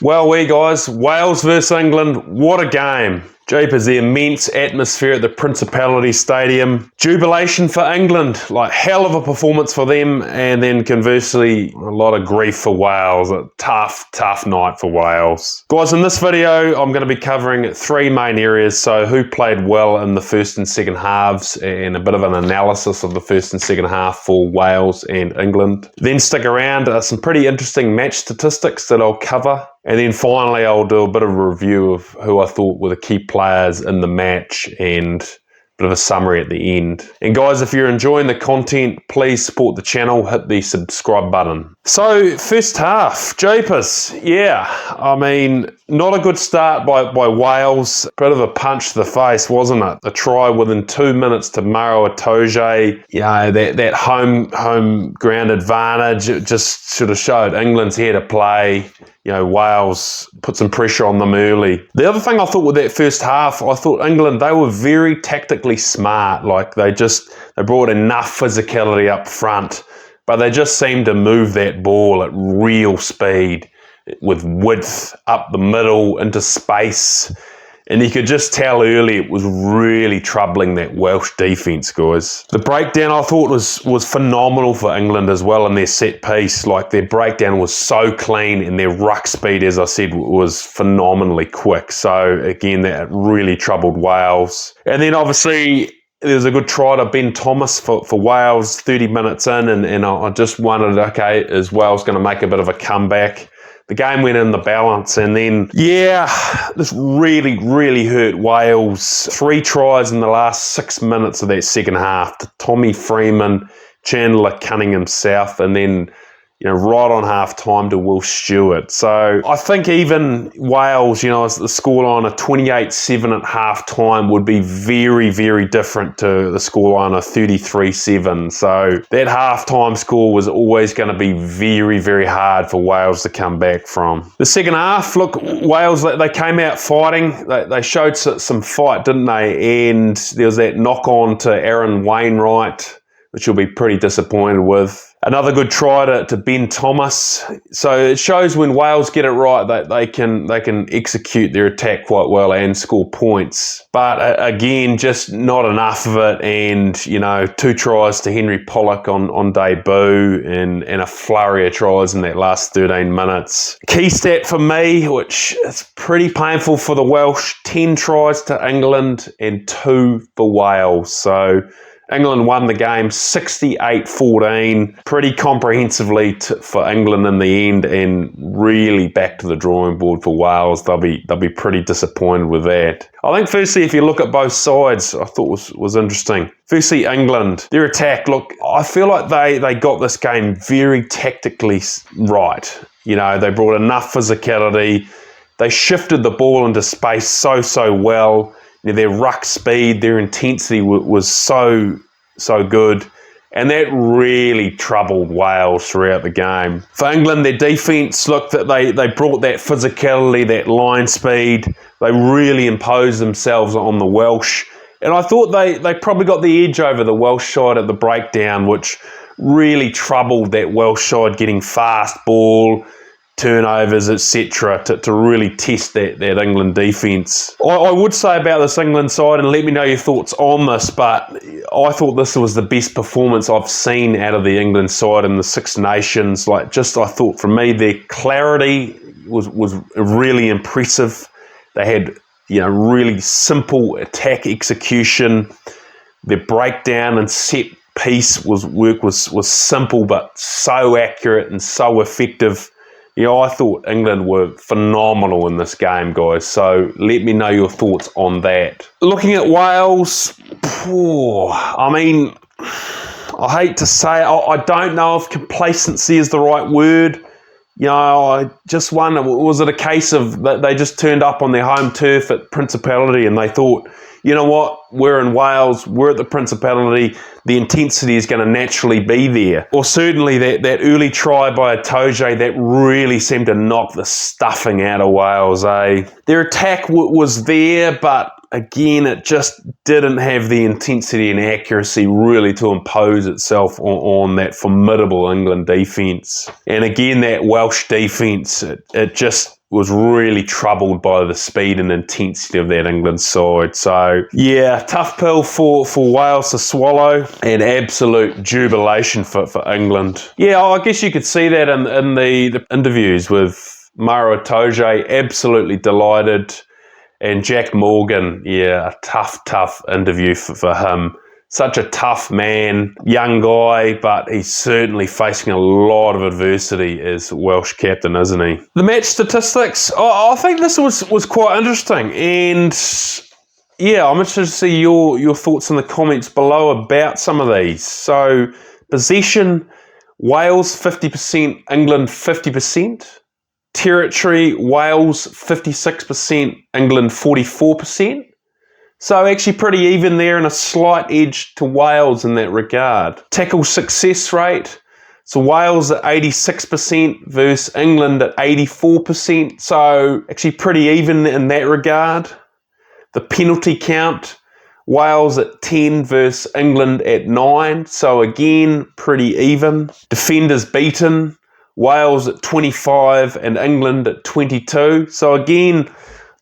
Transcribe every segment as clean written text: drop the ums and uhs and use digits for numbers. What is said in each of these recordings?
Well, guys, Wales versus England, what a game. Jeepers, the immense atmosphere at the Principality Stadium. Jubilation for England, like hell of a performance for them, and then conversely, a lot of grief for Wales. A tough night for Wales. Guys, in this video, I'm going to be covering three main areas. So who played well in the first and second halves, and a bit of an analysis of the first and second half for Wales and England. Then stick around, some pretty interesting match statistics that I'll cover. And then finally, I'll do a bit of a review of who I thought were the key players in the match and a bit of a summary at the end. And guys, if you're enjoying the content, please support the channel, hit the subscribe button. So, first half, jeepers. Yeah, I mean, not a good start by Wales. Bit of a punch to the face, wasn't it? A try within 2 minutes to Maro Itoje. You know, that home ground advantage, it just sort of showed England's here to play. You know, Wales put some pressure on them early. The other thing I thought with that first half, I thought England, they were very tactically smart. Like they brought enough physicality up front, but they just seemed to move that ball at real speed with width up the middle into space. And you could just tell early it was really troubling that Welsh defence, guys. The breakdown I thought was phenomenal for England as well in their set piece. Like their breakdown was so clean and their ruck speed, as I said, was phenomenally quick. So again, that really troubled Wales. And then obviously there was a good try to Ben Thomas for Wales 30 minutes in. And I just wondered, okay, is Wales going to make a bit of a comeback? The game went in the balance, and then, yeah, this really hurt Wales. 3 tries in the last 6 minutes of that second half to Tommy Freeman, Chandler Cunningham South, and then, you know, right on half time to Will Stewart. So I think even Wales, you know, the scoreline of 28-7 at half time would be very different to the scoreline of 33-7. So that half time score was always going to be very hard for Wales to come back from. The second half, look, Wales, they came out fighting. They showed some fight, didn't they? And there was that knock on to Aaron Wainwright, which you'll be pretty disappointed with. Another good try to Ben Thomas. So it shows when Wales get it right that they can execute their attack quite well and score points. But again, just not enough of it. And, you know, 2 tries to Henry Pollock on debut and a flurry of tries in that last 13 minutes. Key stat for me, which is pretty painful for the Welsh, 10 tries to England and 2 for Wales. So England won the game 68-14, pretty comprehensively for England in the end, and really back to the drawing board for Wales. They'll be pretty disappointed with that. I think firstly, if you look at both sides, I thought was interesting. Firstly, England, their attack. Look, I feel like they got this game very tactically right. You know, they brought enough physicality. They shifted the ball into space so well. Their ruck speed, their intensity was so good, and that really troubled Wales throughout the game. For England, their defence, look, that they brought that physicality, that line speed. They really imposed themselves on the Welsh, and I thought they probably got the edge over the Welsh side at the breakdown, which really troubled that Welsh side getting fast ball, turnovers, etc., to really test that England defence. I would say about this England side, and let me know your thoughts on this, but I thought this was the best performance I've seen out of the England side in the Six Nations. I thought for me, their clarity was really impressive. They had, you know, really simple attack execution. Their breakdown and set piece was simple but so accurate and so effective. Yeah, I thought England were phenomenal in this game, guys. So let me know your thoughts on that. Looking at Wales, I mean, I hate to say it, I don't know if complacency is the right word. You know, I just wonder, was it a case of that they just turned up on their home turf at Principality and they thought, you know what, we're in Wales, we're at the Principality, the intensity is going to naturally be there. Or certainly that early try by Itoje, that really seemed to knock the stuffing out of Wales, eh? Their attack was there, but again, it just didn't have the intensity and accuracy really to impose itself on that formidable England defence. And again, that Welsh defence, it just was really troubled by the speed and intensity of that England side. So, yeah, tough pill for Wales to swallow, and absolute jubilation for England. Yeah, I guess you could see that in the interviews with Maro Itoje, absolutely delighted. And Jack Morgan, yeah, a tough interview for him. Such a tough man, young guy, but he's certainly facing a lot of adversity as Welsh captain, isn't he? The match statistics, I think this was quite interesting. And yeah, I'm interested to see your thoughts in the comments below about some of these. So, possession, Wales 50%, England 50%. Territory, Wales 56%, England 44%. So actually pretty even there, and a slight edge to Wales in that regard. Tackle success rate, so Wales at 86% versus England at 84%. So actually pretty even in that regard. The penalty count, Wales at 10 versus England at 9. So again, pretty even. Defenders beaten, Wales at 25 and England at 22. So again,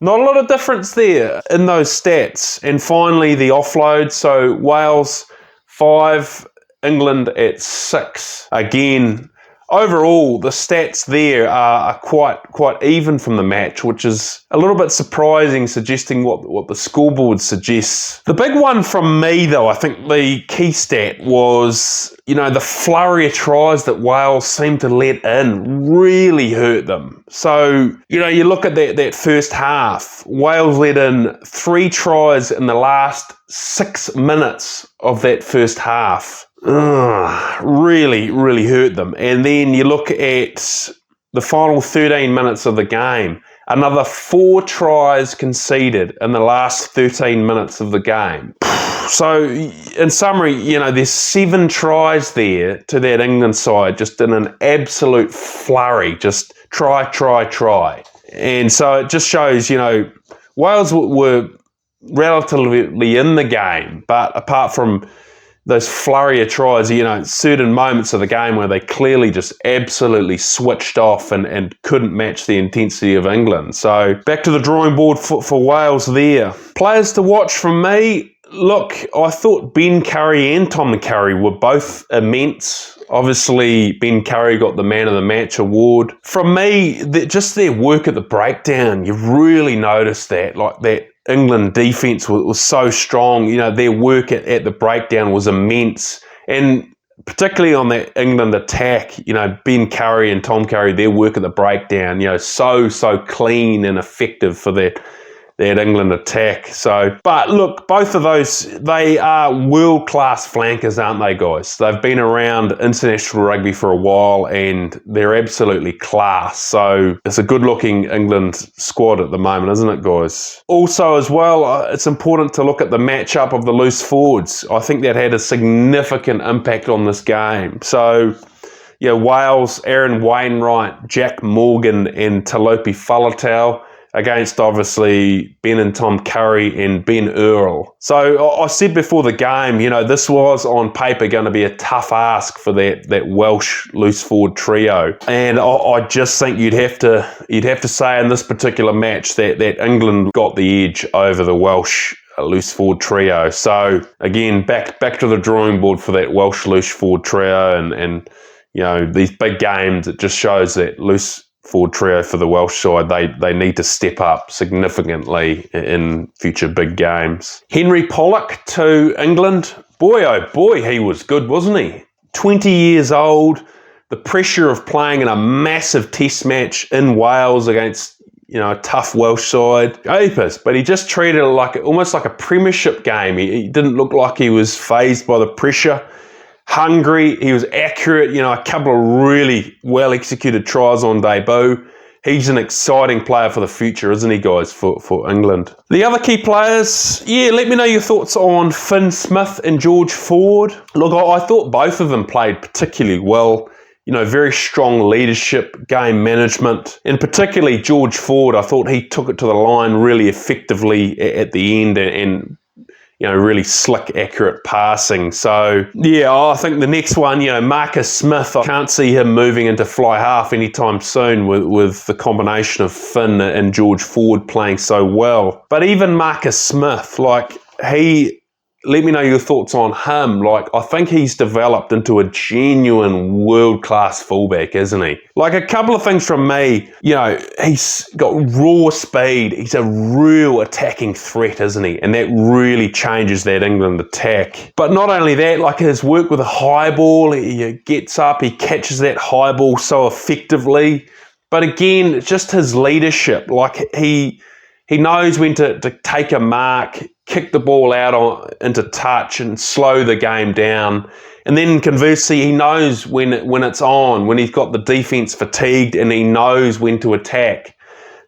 not a lot of difference there in those stats. And finally, the offload. So Wales 5, England at 6. Again, overall, the stats there are quite even from the match, which is a little bit surprising, suggesting what the scoreboard suggests. The big one from me, though, I think the key stat was, the flurry of tries that Wales seemed to let in really hurt them. So, you look at that first half, Wales let in 3 tries in the last 6 minutes of that first half. Really hurt them. And then you look at the final 13 minutes of the game, another 4 tries conceded in the last 13 minutes of the game. So, in summary, there's 7 tries there to that England side, just in an absolute flurry, just try. And so it just shows, Wales were relatively in the game, but apart from those flurry of tries, certain moments of the game where they clearly just absolutely switched off and couldn't match the intensity of England. So back to the drawing board for Wales there. Players to watch from me. Look, I thought Ben Curry and Tom Curry were both immense. Obviously, Ben Curry got the Man of the Match award. From me, just their work at the breakdown, you really noticed that, like that England defence was so strong. Their work at the breakdown was immense. And particularly on that England attack, Ben Curry and Tom Curry, their work at the breakdown, so clean and effective for that England attack. So, but look, both of those, they are world-class flankers, aren't they, guys? They've been around international rugby for a while and they're absolutely class. So it's a good-looking England squad at the moment, isn't it, guys? Also, as well, it's important to look at the matchup of the loose forwards. I think that had a significant impact on this game. So, Wales, Aaron Wainwright, Jack Morgan and Talopi Faletau, against obviously Ben and Tom Curry and Ben Earl. So I said before the game, this was on paper going to be a tough ask for that Welsh loose forward trio. And I just think you'd have to say in this particular match that England got the edge over the Welsh loose forward trio. So again, back to the drawing board for that Welsh loose forward trio, and these big games, it just shows that loose forward trio for the Welsh side, they need to step up significantly in future big games. Henry Pollock to England. Boy, oh boy, he was good, wasn't he? 20 years old, the pressure of playing in a massive test match in Wales against, a tough Welsh side. Apis, but he just treated it almost like a premiership game. He didn't look like he was fazed by the pressure. Hungry, he was accurate, a couple of really well-executed tries on debut. He's an exciting player for the future, isn't he, guys, for England? The other key players, let me know your thoughts on Finn Smith and George Ford. Look, I thought both of them played particularly well. Very strong leadership, game management, and particularly George Ford, I thought he took it to the line really effectively at the end and really slick, accurate passing. So, yeah, I think the next one, Marcus Smith, I can't see him moving into fly half anytime soon with the combination of Finn and George Ford playing so well. But even Marcus Smith, let me know your thoughts on him. I think he's developed into a genuine world-class fullback, isn't he? A couple of things from me, he's got raw speed. He's a real attacking threat, isn't he? And that really changes that England attack. But not only that, his work with a high ball, he gets up, he catches that high ball so effectively. But again, just his leadership, he knows when to take a mark, kick the ball out into touch and slow the game down. And then conversely, he knows when it's on, when he's got the defence fatigued, and he knows when to attack.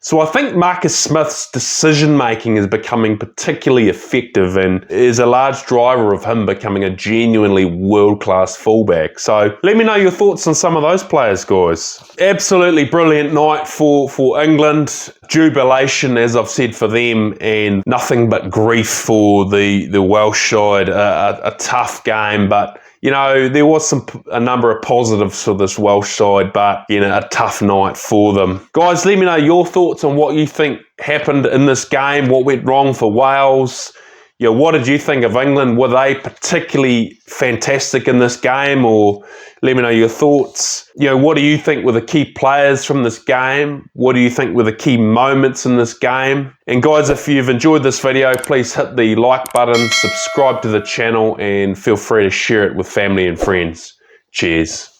So I think Marcus Smith's decision-making is becoming particularly effective and is a large driver of him becoming a genuinely world-class fullback. So let me know your thoughts on some of those players, guys. Absolutely brilliant night for England. Jubilation, as I've said, for them, and nothing but grief for the Welsh side. A tough game, but there was a number of positives for this Welsh side, but, a tough night for them. Guys, let me know your thoughts on what you think happened in this game, what went wrong for Wales. What did you think of England? Were they particularly fantastic in this game? Or let me know your thoughts. What do you think were the key players from this game? What do you think were the key moments in this game? And guys, if you've enjoyed this video, please hit the like button, subscribe to the channel, and feel free to share it with family and friends. Cheers.